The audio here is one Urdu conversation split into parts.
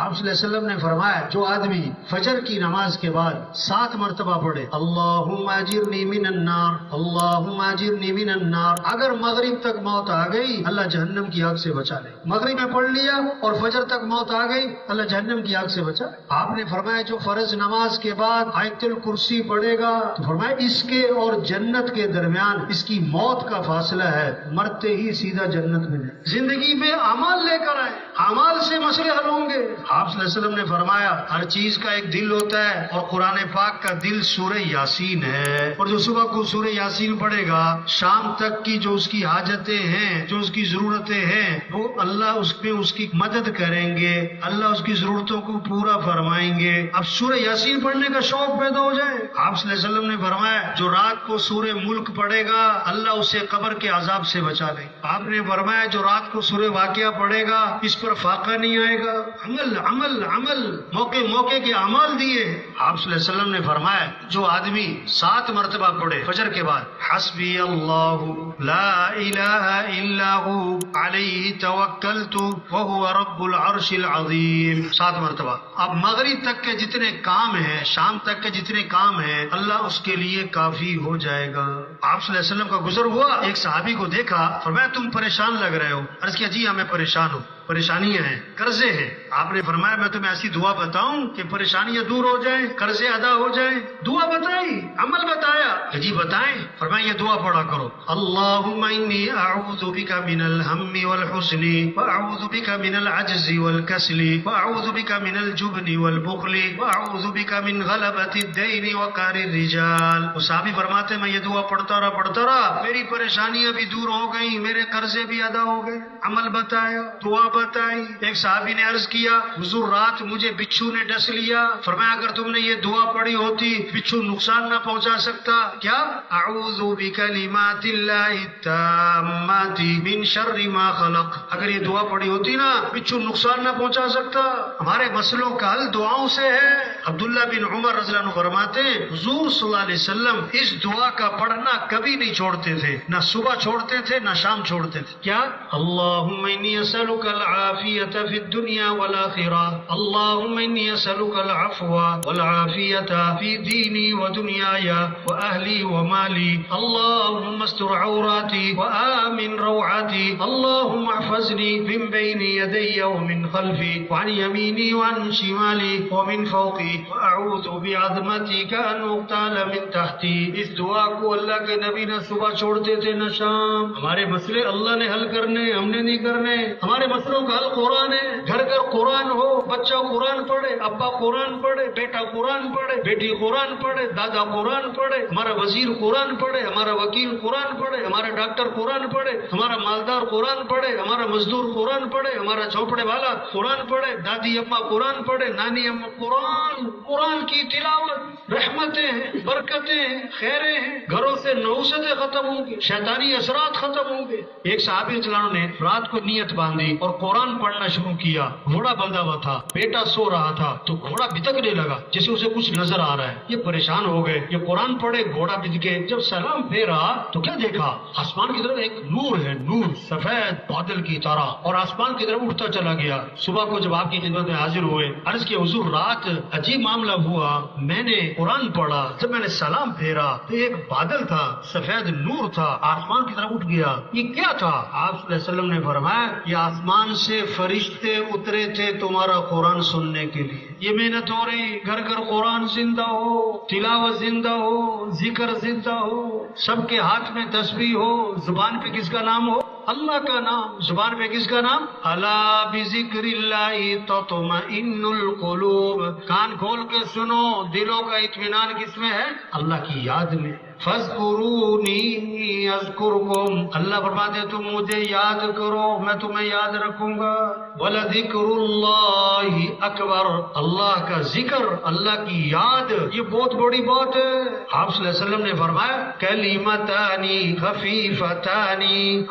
آپ صلی اللہ علیہ وسلم نے فرمایا جو آدمی فجر کی نماز کے بعد 7 مرتبہ پڑھے اللہم اجرنی من النار اللہم اجرنی من النار، اگر مغرب تک موت آ گئی اللہ جہنم کی آگ سے بچا لے۔ مغرب میں پڑھ لیا اور فجر تک موت آ گئی اللہ جہنم کی آگ سے بچا لے۔ آپ نے فرمایا جو فرض نماز کے بعد آیت الکرسی پڑھے گا تو فرمایا اس کے اور جنت کے درمیان اس کی موت کا فاصلہ ہے، مرتے ہی سیدھا جنت میں جائے۔ زندگی میں اعمال لے کر آئے، اعمال سے مسئلے حل ہوں گے۔ آپ صلی اللہ علیہ وسلم نے فرمایا ہر چیز کا ایک دل ہوتا ہے اور قرآن پاک کا دل سورہ یاسین ہے، اور جو صبح کو سورہ یاسین پڑھے گا شام تک کی جو اس کی حاجتیں ہیں، جو اس کی ضرورتیں ہیں، وہ اللہ اس پہ اس کی مدد کریں گے، اللہ اس کی ضرورتوں کو پورا فرمائیں گے۔ اب سورہ یاسین پڑھنے کا شوق پیدا ہو جائے۔ آپ صلی اللہ علیہ وسلم نے فرمایا جو رات کو سورہ ملک پڑھے گا اللہ اسے قبر کے عذاب سے بچا لے۔ آپ نے فرمایا جو رات کو سورہ واقعہ پڑھے گا اس پر فاقہ نہیں آئے گا۔ عمل عمل عمل، موقع موقع کے اعمال دیے۔ آپ صلی اللہ علیہ وسلم نے فرمایا جو آدمی 7 مرتبہ پڑھے فجر کے بعد حسبی اللہ لا الہ الا ہو علیہ توکلت وہو رب العرش العظیم 7 مرتبہ، اب مغرب تک کے جتنے کام ہیں، شام تک کے جتنے کام ہیں اللہ اس کے لیے کافی ہو جائے گا۔ آپ صلی اللہ علیہ وسلم کا گزر ہوا، ایک صحابی کو دیکھا، فرمایا تم پریشان لگ رہے ہو۔ عرض کیا جی ہاں میں پریشان ہوں، پریشانیاں ہیں، قرضے ہیں۔ آپ نے فرمایا میں تمہیں ایسی دعا بتاؤں کہ پریشانیاں دور ہو جائیں، قرضے ادا ہو جائیں؟ دعا بتائی، عمل بتایا کہ جی بتائیں۔ فرمایا یہ دعا پڑھا کرو، اللہم انی اعوذ بک من الہم والحزن واعوذ بک من العجز والکسل واعوذ بک من الجبن والبخل واعوذ بک من غلبۃ الدین وقہر الرجال۔ وہ صحابی فرماتے میں یہ دعا پڑھتا رہا، میری پریشانیاں بھی دور ہو گئیں، میرے قرضے بھی ادا ہو گئے۔ عمل بتایا، دعا بتائی۔ ایک صحابی نے عرض کیا حضور رات مجھے بچھو نے ڈس لیا، فرمایا اگر تم نے یہ دعا پڑھی ہوتی بچھو نقصان نہ پہنچا سکتا۔ کیا؟ اعوذ بکلمات اللہ التامات من شر ما خلق، اگر یہ دعا پڑھی ہوتی نا بچھو نقصان نہ پہنچا سکتا۔ ہمارے مسئلوں کا حل دعاؤں سے ہے۔ عبداللہ بن عمر رضی اللہ عنہ فرماتے ہیں حضور صلی اللہ علیہ وسلم اس دعا کا پڑھنا کبھی نہیں چھوڑتے تھے، نہ صبح چھوڑتے تھے نہ شام چھوڑتے تھے۔ کیا؟ اللہم انی اسألک العافیۃ فی الدنیا والآخرہ، اللہم انی اسألک العفو والعافیۃ فی دینی ودنیای واہلی ومالی، اللہم استر عوراتی وآمن روعاتی، اللہم احفظنی من بین یدی ومن خلفی وعن یمینی وعن شمالی ومن فوقی واعوذ بعظمتک ان اغتال من تحتی۔ اس دعا کو اللہ کے نبی نہ صبح چھوڑتے تھے نہ شام۔ ہمارے مسئلے اللہ نے حل کرنے، ہم نے نہیں کرنے۔ ہمارے مسئلوں کا حل قرآن ہے۔ گھر گھر قرآن ہو، بچہ قرآن پڑھے، ابا قرآن پڑھے، بیٹا قرآن پڑھے، بیٹی قرآن پڑھے، دادا قرآن پڑھے، ہمارا وزیر قرآن پڑھے، ہمارا وکیل قرآن پڑھے، ہمارا ڈاکٹر قرآن پڑھے، ہمارا مالدار قرآن پڑھے، ہمارا مزدور قرآن پڑھے، ہمارا جھونپڑے والا قرآن پڑھے، دادی اما قرآن پڑھے، نانی اما قرآن کی تلاوت، رحمتیں ہیں، برکتیں ہیں، خیریں ہیں، گھروں سے نحوستیں ختم ہوں گی، شیطانی اثرات ختم ہوں گے۔ ایک صحابی رضی اللہ عنہ نے رات کو نیت باندھی اور قرآن پڑھنا شروع کیا۔ گھوڑا بندھا ہوا تھا، بیٹا سو رہا تھا تو گھوڑا بتکنے لگا جیسے اسے کچھ نظر آ رہا ہے۔ یہ پریشان ہو گئے، یہ قرآن پڑھے گھوڑا بتکے۔ جب سلام پھیرا تو کیا دیکھا؟ آسمان کی طرف ایک نور ہے، نور سفید بادل کی طرح، اور آسمان کی طرف اٹھتا چلا گیا۔ صبح کو جب آپ کی خدمت میں حاضر ہوئے عرض کیا حضور رات عجیب معاملہ ہوا، میں نے قرآن پڑھا، جب میں نے سلام پھیرا تو ایک بادل تھا، سفید نور تھا، آسمان کی طرف اٹھ گیا۔ یہ کیا تھا؟ آپ صلی اللہ علیہ وسلم نے فرمایا یہ آسمان سے فرشتے اترے تھے تمہارا قرآن سننے کے لیے۔ یہ محنت ہو رہی، گھر گھر قرآن زندہ ہو، تلاوت زندہ ہو، ذکر زندہ ہو، سب کے ہاتھ میں تسبیح ہو، زبان پہ کس کا نام ہو؟ اللہ کا نام۔ زبان پہ کس کا نام؟ الا بذکر اللہ تطمئن القلوب۔ کان کھول کے سنو، دلوں کا اطمینان کس میں ہے؟ اللہ کی یاد میں۔ فاذکرونی اذکرکم، اللہ فرماتے تم مجھے یاد کرو میں تمہیں یاد رکھوں گا۔ ولذکر اللہ اکبر، اللہ کا ذکر، اللہ کی یاد یہ بہت بڑی بات ہے۔ آپ صلی اللہ علیہ وسلم نے فرمایا کلمتان خفیفتان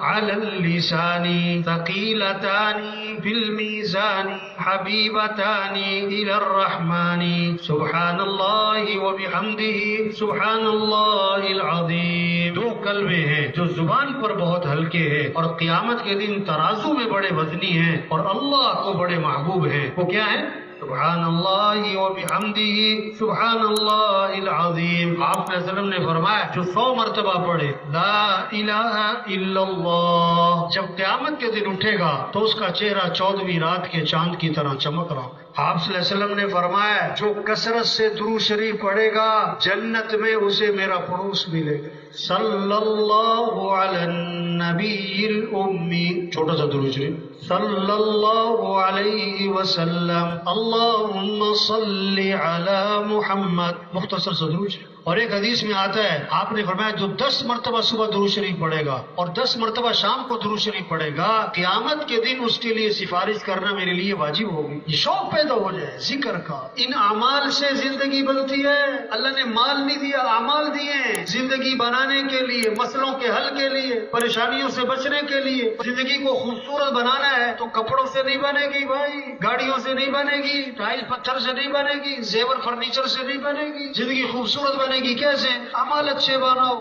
علی اللسان ثقیلتان فی المیزان حبیبتان الی الرحمن سبحان اللہ وبحمدہ سبحان اللہ العظیم۔ دو کلمے ہیں جو زبان پر بہت ہلکے ہیں اور قیامت کے دن ترازو میں بڑے وزنی ہیں اور اللہ کو بڑے محبوب ہیں۔ وہ کیا ہے؟ سبحان اللہ و بحمدہ سبحان اللہ العظیم۔ آپ علیہ وسلم نے فرمایا جو 100 مرتبہ پڑھے لا الہ الا اللہ، جب قیامت کے دن اٹھے گا تو اس کا چہرہ 14ویں رات کے چاند کی طرح چمک رہا۔ آپ صلی اللہ علیہ وسلم نے فرمایا جو کثرت سے درود شریف پڑھے گا جنت میں اسے میرا پڑوس ملے گا۔ صلی اللہ علی النبی الامی، چھوٹا سا درود شریف، صلی اللہ علیہ وسلم، اللہم صلی علی محمد، مختصر سا درود شریف۔ اور ایک حدیث میں آتا ہے آپ نے فرمایا جو 10 مرتبہ صبح درود شریف پڑھے گا اور 10 مرتبہ شام کو درود شریف پڑھے گا قیامت کے دن اس کے لیے سفارش کرنا میرے لیے واجب ہوگی۔ یہ شوق پیدا ہو جائے ذکر کا۔ ان اعمال سے زندگی بنتی ہے۔ اللہ نے مال نہیں دیا، اعمال دیے ہیں زندگی بنانے کے لیے، مسئلوں کے حل کے لیے، پریشانیوں سے بچنے کے لیے۔ زندگی کو خوبصورت بنانا ہے تو کپڑوں سے نہیں بنے گی بھائی، گاڑیوں سے نہیں بنے گی، ٹائل پتھر سے نہیں بنے گی، زیور فرنیچر سے نہیں بنے گی۔ زندگی خوبصورت بنے گی کیسے؟ اعمال اچھے بناؤ۔